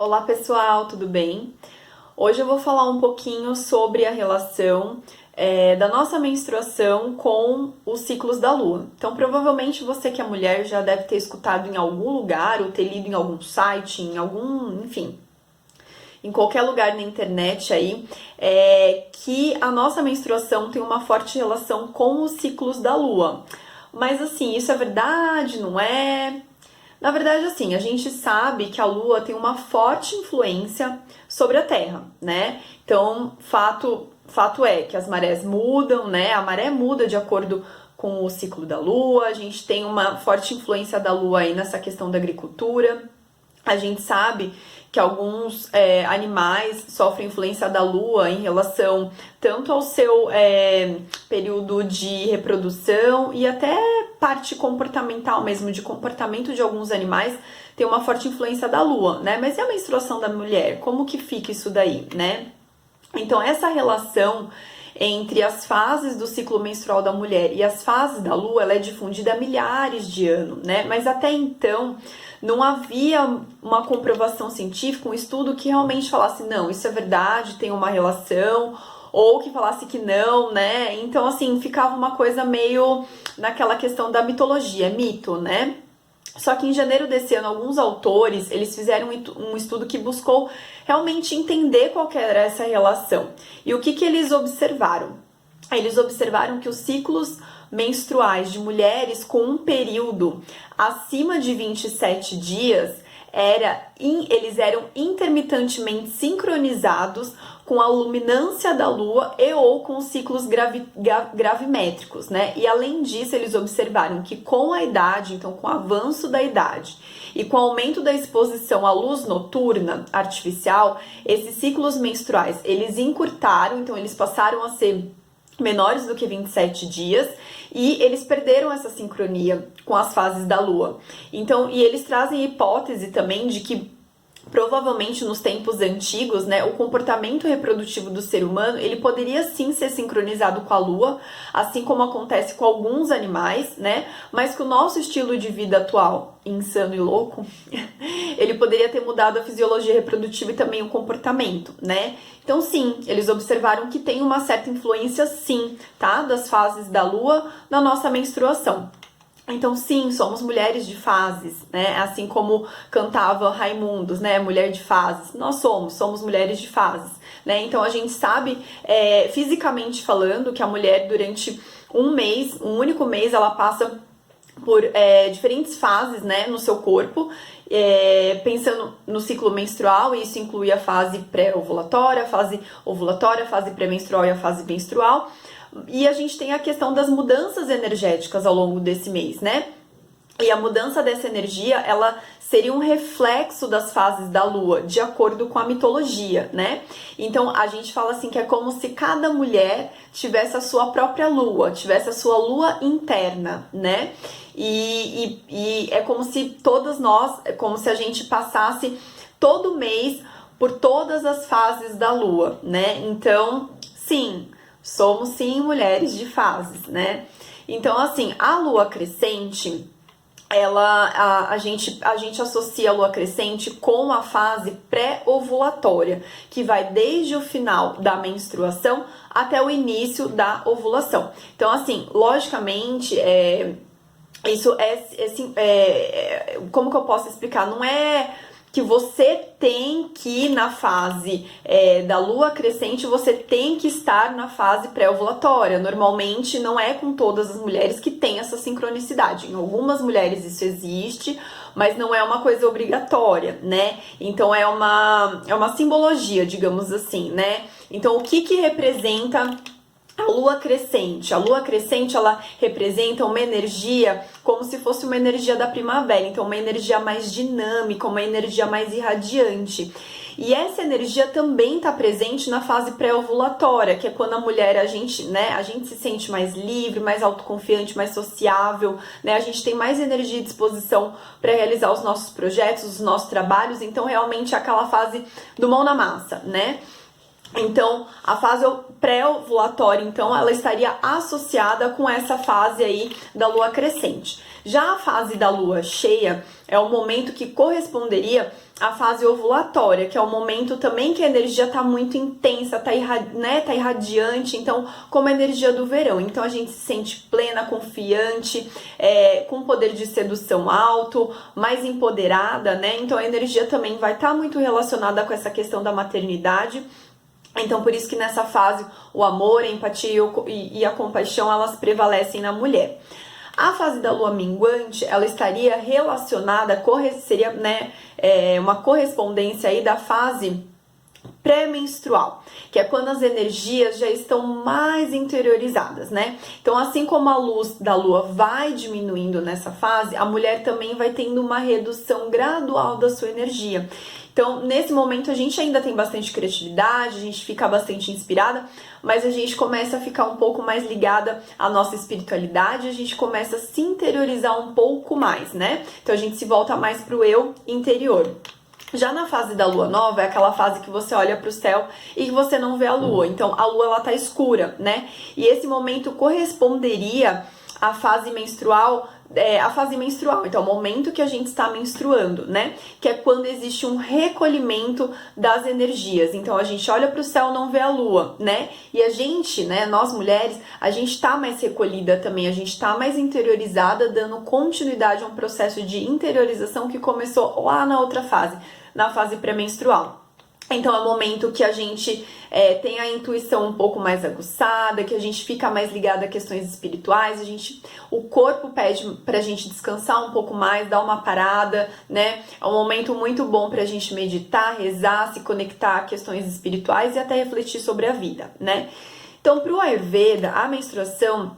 Olá pessoal, tudo bem? Hoje eu vou falar um pouquinho sobre a relação da nossa menstruação com os ciclos da lua. Então, provavelmente você que é mulher já deve ter escutado em algum lugar ou ter lido em algum site, enfim, em qualquer lugar na internet aí, que a nossa menstruação tem uma forte relação com os ciclos da lua. Mas assim, isso é verdade, não é? Na verdade, assim, a gente sabe que a Lua tem uma forte influência sobre a Terra, né? Então, fato é que as marés mudam, né? A maré muda de acordo com o ciclo da Lua. A gente tem uma forte influência da Lua aí nessa questão da agricultura. A gente sabe que alguns animais sofrem influência da lua em relação tanto ao seu período de reprodução e até parte comportamental mesmo, de comportamento de alguns animais, tem uma forte influência da lua, né? Mas e a menstruação da mulher? Como que fica isso daí, né? Então, essa relação entre as fases do ciclo menstrual da mulher e as fases da lua, ela é difundida há milhares de anos, né? Mas até então não havia uma comprovação científica, um estudo que realmente falasse, não, isso é verdade, tem uma relação, ou que falasse que não, né? Então, assim, ficava uma coisa meio naquela questão da mitologia, mito, né? Só que em janeiro desse ano, alguns autores, eles fizeram um estudo que buscou realmente entender qual que era essa relação. E o que eles observaram? Eles observaram que os ciclos menstruais de mulheres com um período acima de 27 dias, eles eram intermitentemente sincronizados com a luminância da lua e ou com os ciclos gravimétricos, né? E além disso, eles observaram que com a idade, então com o avanço da idade e com o aumento da exposição à luz noturna artificial, esses ciclos menstruais, eles encurtaram, então eles passaram a ser menores do que 27 dias e eles perderam essa sincronia com as fases da lua. Então, e eles trazem a hipótese também de que provavelmente nos tempos antigos, né, o comportamento reprodutivo do ser humano, ele poderia sim ser sincronizado com a lua, assim como acontece com alguns animais, né, mas que o nosso estilo de vida atual, insano e louco, ele poderia ter mudado a fisiologia reprodutiva e também o comportamento, né. Então sim, eles observaram que tem uma certa influência sim, tá, das fases da lua na nossa menstruação. Então, sim, somos mulheres de fases, né? Assim como cantava Raimundos, né? Mulher de fases. Nós somos mulheres de fases, né? Então, a gente sabe, fisicamente falando, que a mulher, durante um único mês, ela passa por diferentes fases, né? No seu corpo, pensando no ciclo menstrual, isso inclui a fase pré-ovulatória, a fase pré-menstrual e a fase menstrual. E a gente tem a questão das mudanças energéticas ao longo desse mês, né? E a mudança dessa energia, ela seria um reflexo das fases da lua, de acordo com a mitologia, né? Então, a gente fala assim que é como se cada mulher tivesse a sua própria lua, tivesse a sua lua interna, né? E é como se todas nós, é como se a gente passasse todo mês por todas as fases da lua, né? Então, sim, somos sim mulheres de fases, né? Então, assim, a lua crescente, a gente associa a lua crescente com a fase pré-ovulatória, que vai desde o final da menstruação até o início da ovulação. Então, assim, logicamente, isso como que eu posso explicar? Não é que você tem que ir na fase da lua crescente, você tem que estar na fase pré-ovulatória. Normalmente não é com todas as mulheres que tem essa sincronicidade. Em algumas mulheres isso existe, mas não é uma coisa obrigatória, né? Então é uma simbologia, digamos assim, né? Então o que representa a lua crescente? A lua crescente, ela representa uma energia como se fosse uma energia da primavera, então uma energia mais dinâmica, uma energia mais irradiante. E essa energia também está presente na fase pré-ovulatória, que é quando a mulher, a gente se sente mais livre, mais autoconfiante, mais sociável, né? A gente tem mais energia e disposição para realizar os nossos projetos, os nossos trabalhos, então realmente é aquela fase do mão na massa, né? Então, a fase pré-ovulatória, então, ela estaria associada com essa fase aí da lua crescente. Já a fase da lua cheia é o momento que corresponderia à fase ovulatória, que é o momento também que a energia tá muito intensa, tá irradiante, então, como a energia do verão. Então, a gente se sente plena, confiante, com poder de sedução alto, mais empoderada, né? Então, a energia também vai estar muito relacionada com essa questão da maternidade. Então, por isso que nessa fase o amor, a empatia e a compaixão, elas prevalecem na mulher. A fase da lua minguante, ela estaria relacionada, seria, né, uma correspondência aí da fase pré-menstrual, que é quando as energias já estão mais interiorizadas, né? Então, assim como a luz da lua vai diminuindo nessa fase, a mulher também vai tendo uma redução gradual da sua energia. Então, nesse momento, a gente ainda tem bastante criatividade, a gente fica bastante inspirada, mas a gente começa a ficar um pouco mais ligada à nossa espiritualidade, a gente começa a se interiorizar um pouco mais, né? Então, a gente se volta mais pro eu interior. Já na fase da lua nova, é aquela fase que você olha para o céu e que você não vê a lua. Então, a lua, ela tá escura, né? E esse momento corresponderia à fase menstrual, então, o momento que a gente está menstruando, né? Que é quando existe um recolhimento das energias. Então, a gente olha para o céu, não vê a lua, né? E a gente, né, nós mulheres, a gente tá mais recolhida também, a gente tá mais interiorizada, dando continuidade a um processo de interiorização que começou lá na outra fase, na fase pré-menstrual. Então, é o momento que a gente tem a intuição um pouco mais aguçada, que a gente fica mais ligada a questões espirituais, o corpo pede pra gente descansar um pouco mais, dar uma parada, né? É um momento muito bom pra gente meditar, rezar, se conectar a questões espirituais e até refletir sobre a vida, né? Então, pro Ayurveda, a menstruação,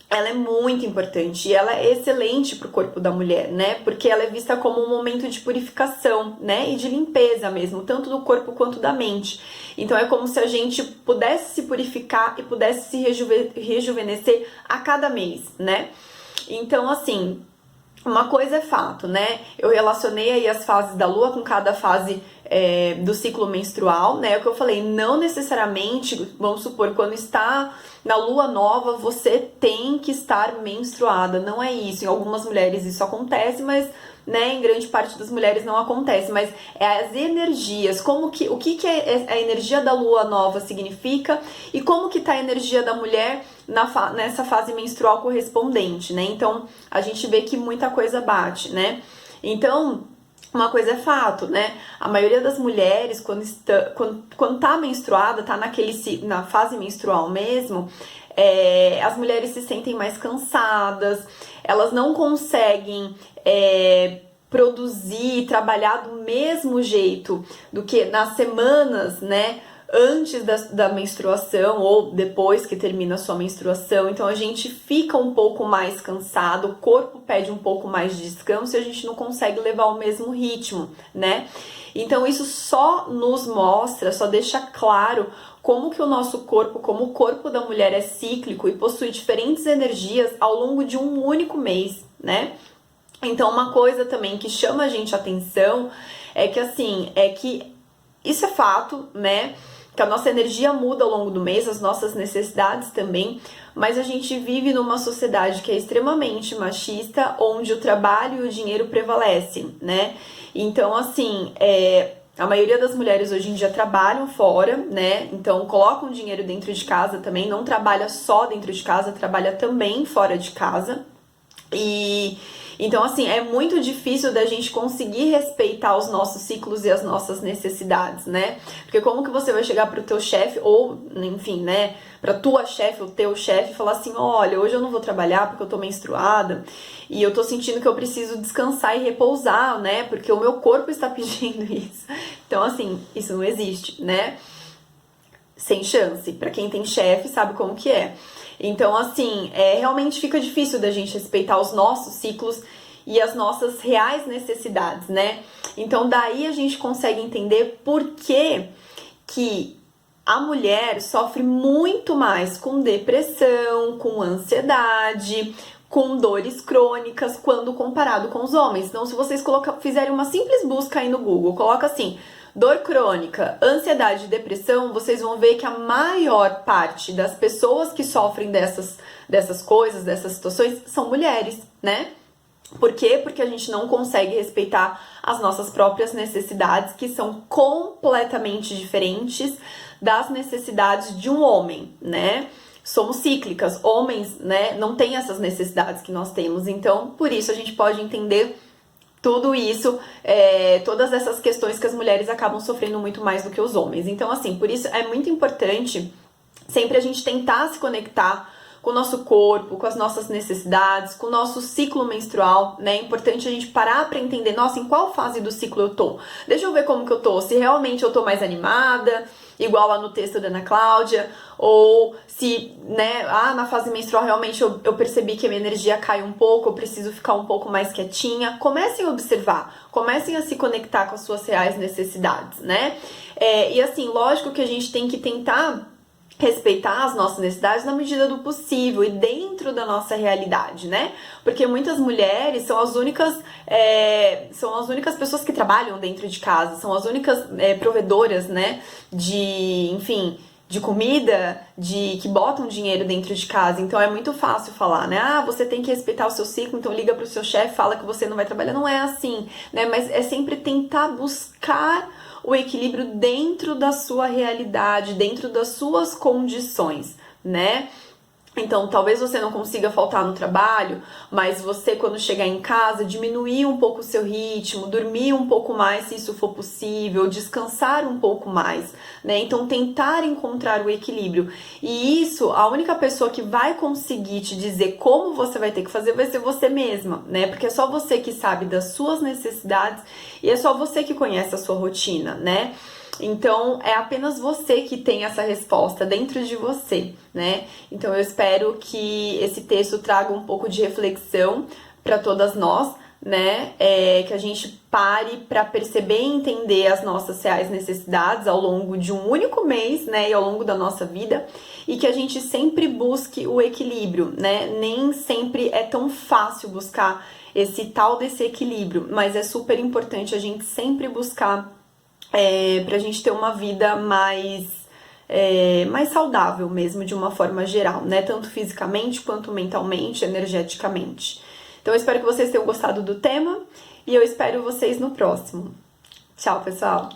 ela é muito importante e ela é excelente para o corpo da mulher, né? Porque ela é vista como um momento de purificação, né? E de limpeza mesmo, tanto do corpo quanto da mente. Então é como se a gente pudesse se purificar e pudesse se rejuvenescer a cada mês, né? Então, assim, uma coisa é fato, né? Eu relacionei aí as fases da lua com cada fase do ciclo menstrual, né? O que eu falei, não necessariamente, vamos supor, quando está na lua nova, você tem que estar menstruada. Não é isso. Em algumas mulheres isso acontece, mas, né, em grande parte das mulheres não acontece. Mas é as energias, o que a energia da lua nova significa e como que tá a energia da mulher nessa fase menstrual correspondente, né? Então, a gente vê que muita coisa bate, né? Então, uma coisa é fato, né? A maioria das mulheres, quando tá menstruada, tá na fase menstrual mesmo, as mulheres se sentem mais cansadas, elas não conseguem produzir, trabalhar do mesmo jeito do que nas semanas, né? Antes da menstruação ou depois que termina a sua menstruação. Então a gente fica um pouco mais cansado, o corpo pede um pouco mais de descanso e a gente não consegue levar o mesmo ritmo, né? Então isso só nos mostra, só deixa claro como que o nosso corpo, como o corpo da mulher é cíclico e possui diferentes energias ao longo de um único mês, né? Então uma coisa também que chama a gente a atenção é que isso é fato, né? Que a nossa energia muda ao longo do mês, as nossas necessidades também, mas a gente vive numa sociedade que é extremamente machista, onde o trabalho e o dinheiro prevalecem, né? Então, assim, a maioria das mulheres hoje em dia trabalham fora, né? Então, colocam dinheiro dentro de casa também, não trabalha só dentro de casa, trabalha também fora de casa. Então, assim, é muito difícil da gente conseguir respeitar os nossos ciclos e as nossas necessidades, né? Porque como que você vai chegar pro teu chefe, ou, enfim, né, pra tua chefe, o teu chefe, e falar assim, olha, hoje eu não vou trabalhar porque eu tô menstruada e eu tô sentindo que eu preciso descansar e repousar, né? Porque o meu corpo está pedindo isso. Então, assim, isso não existe, né? Sem chance. Pra quem tem chefe, sabe como que é. Então, assim, realmente fica difícil da gente respeitar os nossos ciclos e as nossas reais necessidades, né? Então, daí a gente consegue entender por que a mulher sofre muito mais com depressão, com ansiedade, com dores crônicas, quando comparado com os homens. Então, se vocês fizerem uma simples busca aí no Google, coloca assim, dor crônica, ansiedade e depressão, vocês vão ver que a maior parte das pessoas que sofrem dessas coisas, dessas situações, são mulheres, né? Por quê? Porque a gente não consegue respeitar as nossas próprias necessidades, que são completamente diferentes das necessidades de um homem, né? Somos cíclicas, homens, né, não têm essas necessidades que nós temos, então por isso a gente pode entender tudo isso, todas essas questões que as mulheres acabam sofrendo muito mais do que os homens. Então, assim, por isso é muito importante sempre a gente tentar se conectar com o nosso corpo, com as nossas necessidades, com o nosso ciclo menstrual, né? É importante a gente parar para entender, nossa, em qual fase do ciclo eu tô? Deixa eu ver como que eu tô, se realmente eu tô mais animada, igual lá no texto da Ana Cláudia, ou se, né, na fase menstrual realmente eu percebi que a minha energia cai um pouco, eu preciso ficar um pouco mais quietinha. Comecem a observar, comecem a se conectar com as suas reais necessidades, né? E assim, lógico que a gente tem que tentar respeitar as nossas necessidades na medida do possível e dentro da nossa realidade, né? Porque muitas mulheres são as únicas pessoas que trabalham dentro de casa, são as únicas provedoras, né? Enfim, de comida, que botam dinheiro dentro de casa. Então é muito fácil falar, né? Você tem que respeitar o seu ciclo, então liga pro seu chefe, fala que você não vai trabalhar. Não é assim, né? Mas é sempre tentar buscar o equilíbrio dentro da sua realidade, dentro das suas condições, né? Então, talvez você não consiga faltar no trabalho, mas você, quando chegar em casa, diminuir um pouco o seu ritmo, dormir um pouco mais, se isso for possível, descansar um pouco mais, né? Então, tentar encontrar o equilíbrio. E isso, a única pessoa que vai conseguir te dizer como você vai ter que fazer vai ser você mesma, né? Porque é só você que sabe das suas necessidades e é só você que conhece a sua rotina, né? Então, é apenas você que tem essa resposta dentro de você, né? Então, eu espero que esse texto traga um pouco de reflexão para todas nós, né? Que a gente pare para perceber e entender as nossas reais necessidades ao longo de um único mês, né? E ao longo da nossa vida, e que a gente sempre busque o equilíbrio, né? Nem sempre é tão fácil buscar desse equilíbrio, mas é super importante a gente sempre buscar pra gente ter uma vida mais saudável mesmo, de uma forma geral, né? Tanto fisicamente, quanto mentalmente, energeticamente. Então, eu espero que vocês tenham gostado do tema e eu espero vocês no próximo. Tchau, pessoal!